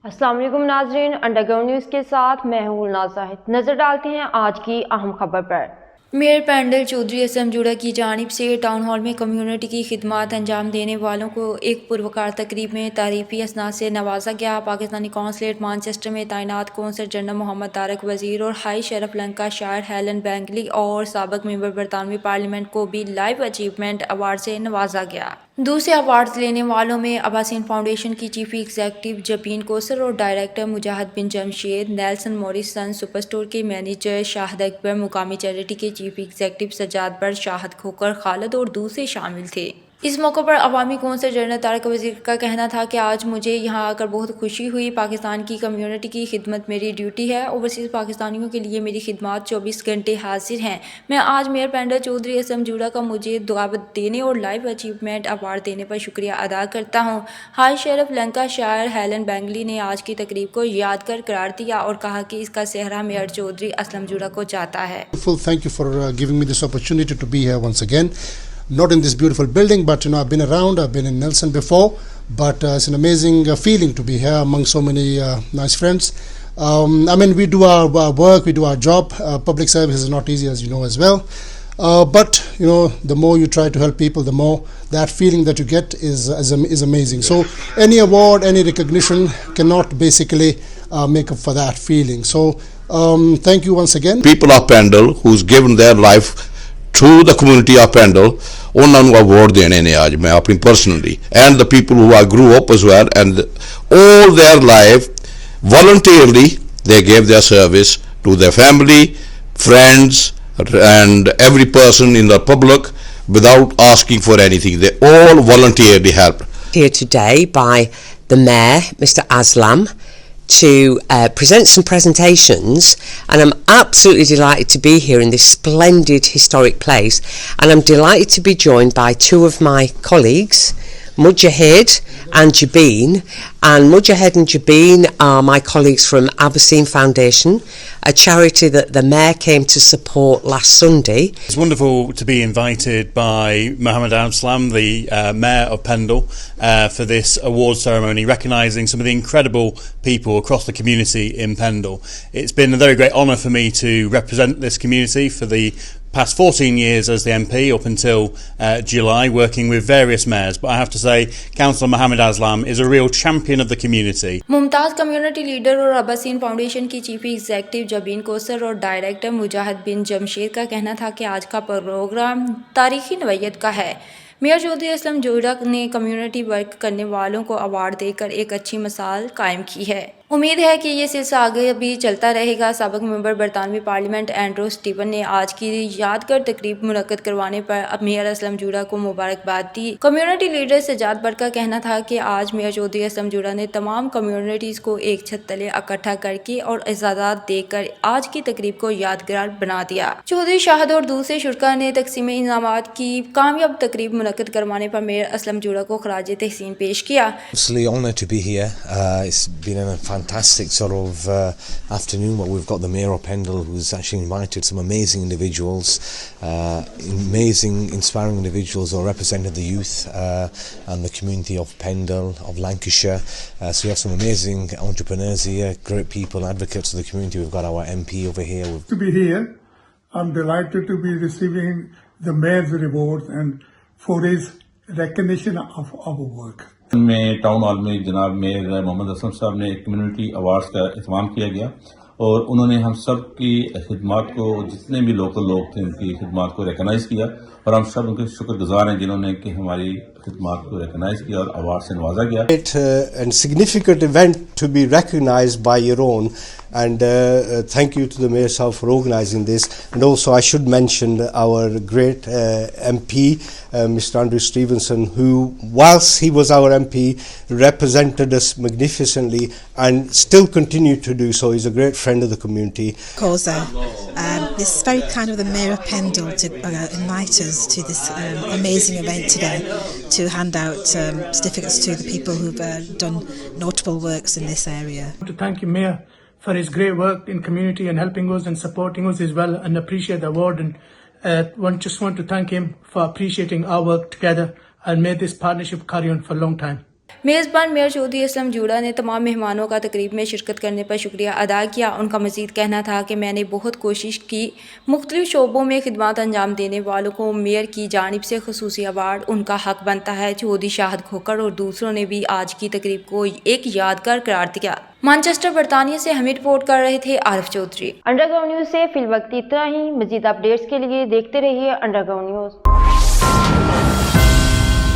अस्सलाम वालेकुम नाजरीन, अंडरग्राउंड न्यूज़ के साथ मैं हूँ नोवाजा। नज़र डालते हैं आज की अहम खबर पर। मئیر पींडल चौधरी اسلم جوڑا की जानिब से टाउन हॉल में कम्युनिटी की खिदमत अंजाम देने वालों को एक परोقارتقریب में تعریفی اسناد से नवाजा गया। पाकिस्तानी कौंसलेट मानचेस्टर में तैनात कौंसल जनरल मोहम्मद तारक वजीर और हाई शरफ लंका शायर हेलन बैंगली और साबिक मेंबर बरतानवी पार्लियामेंट को भी लाइफ अचीवमेंट अवार्ड से नवाजा गया। दूसरे अवार्ड लेने वालों में अब्बासीन फाउंडेशन की चीफ एग्जीक्यूटिव जबीन कोसर और director Mujahid bin Jamshed, Nelson Morrison super store के मैनेजर शाहिद अकबर, मुकामी चैरिटी के चीफ एग्जीक्यूटिव सजाद बर, शाहिद खोकर, खालिद और दूसरे शामिल थे। इस मौके पर अवामी कौंसल जनरल तारक वजीर का कहना था कि आज मुझे यहाँ आकर बहुत खुशी हुई। पाकिस्तान की कम्युनिटी की खिदमत मेरी ड्यूटी है। ओवरसीज़ पाकिस्तानियों के लिए मेरी खिदमत 24 घंटे हाजिर हैं। मैं आज मئیر पींडल चौधरी اسلم جوڑا का मुझे दावत देने और लाइफ अचीवमेंट अवार्ड देने पर शुक्रिया अदा करता हूँ। हाई शरफ लंका शायर हेलन बैंगली ने आज की तकरीब को यादगार करार दिया और कहा कि इसका सेहरा मئیر चौधरी اسلم جوڑا को जाता है। Thank you for giving me this opportunity to be here once again. Not in this beautiful building, but I've been around. I've been in Nelson before, but it's an amazing feeling to be here among so many nice friends. We do our work, we do our job. Public service is not easy, as you know as well. But the more you try to help people, the more that feeling that you get is amazing. So any award, any recognition cannot basically make up for that feeling. So thank you once again. People of Pindle who's given their life to the community of Pindle, ਉਹਨਾਂ ਨੂੰ award ਦੇਣੇ ਨੇ ਅੱਜ ਮੈਂ ਆਪਣੀ personally, and the people who I grew up as well, and all their life voluntarily they gave their service to their family, friends and every person in the public without asking for anything. They all voluntarily helped. Here today by the Mayor, Mr. Aslam, to present some presentations, and I'm absolutely delighted to be here in this splendid historic place, and I'm delighted to be joined by two of my colleagues, Mujahid and Jabeen. And Mujahid and Jabeen are my colleagues from Abyssine Foundation, a charity that the Mayor came to support last Sunday. It's wonderful to be invited by Mohammed Aslam, the Mayor of Pindle, for this award ceremony, recognising some of the incredible people across the community in Pindle. It's been a very great honour for me to represent this community for the past 14 years as the MP up until July, working with various mayors. But I have to say, Councillor Mohammed Aslam is a real champion of the community. Mumtaz community leader और अब्बासीन Foundation की chief executive Jabeen Kausar और director Mujahid bin Jamshed का कहना था कि आज का programme तारीखी नौइयत का है। मئیر चौधरी اسلم جوڑا ने कम्युनिटी वर्क करने वालों को अवार्ड देकर एक अच्छी मिसाल कायम की है। उम्मीद है कि ये सिलसिला आगे भी चलता रहेगा। साबिक मेंबर बरतानवी पार्लियामेंट एंड्रू स्टीवन ने आज की यादगार तकरीब मुनक्कद करवाने पर मئیر اسلم جوڑا को मुबारकबाद दी। कम्युनिटी लीडर सजाद बर का कहना था कि आज मئیر चौधरी اسلم جوڑا ने तमाम कम्युनिटीज़ को एक छत तले इकट्ठा करके और इजाज़त देकर आज की तकरीब को यादगार बना दिया। चौधरी शाहिद और दूसरे शुरका ने तकसीम इनामात की कामयाब तकरीब मुनक्कद करवाने पर मئیر اسلم جوڑا को खराज तहसीन पेश किया। Absolutely honoured to be here. It's been a fantastic sort of afternoon where we've got the Mayor of Pindle, who's actually invited some amazing individuals, amazing, inspiring individuals who represented the youth and the community of Pindle, of Lancashire. So we have some amazing entrepreneurs here, great people, advocates of the community. We've got our MP over here. To be here, I'm delighted to be receiving the Mayor's Reward and for his recognition of our work. में town hall में जनाब mayor Mohammad Aslam साहब ने community awards का इत्माम किया गया और उन्होंने हम सब की खिदमत को, जितने भी लोकल लोग थे उनकी खिदमत को रिकॉग्नाइज किया और हम सब उनके शुक्रगुजार हैं जिन्होंने कि हमारी खिदमत को रिकॉग्नाइज किया और अवार्ड से नवाजा गया। Great and significant event to be recognized by your own, and thank you to the Mayor Sahab for organizing this. And also I should mention our great MP, Mr. Andrew Stevenson, who whilst he was our MP represented us magnificently and still continue to do so. He's a great friend of the community. This is very kind of the Mayor of Pindle to invite us to this amazing event today to hand out certificates to the people who've done notable works in this area. I want to thank you, Mayor, for his great work in community and helping us and supporting us as well, and appreciate the award, and just want to thank him for appreciating our work together, and may this partnership carry on for a long time. میزبان mayor Chaudhry Aslam جوڑا نے تمام مہمانوں کا تقریب میں شرکت کرنے پر شکریہ ادا کیا. ان کا مزید کہنا تھا کہ میں نے بہت کوشش کی. مختلف شعبوں میں خدمات انجام دینے والوں کو میئر کی جانب سے خصوصی ایوارڈ ان کا حق بنتا ہے. چودھری شاہد کھوکر اور دوسروں نے بھی آج کی تقریب کو ایک یادگار قرار دیا. مانچسٹر برطانیہ سے ہمیں رپورٹ کر رہے تھے عارف چودھری. انڈر گراؤنڈ نیوز سے فی الوقت اتنا ہی. مزید اپڈیٹس کے لیے دیکھتے رہیے انڈر گراؤنڈ نیوز.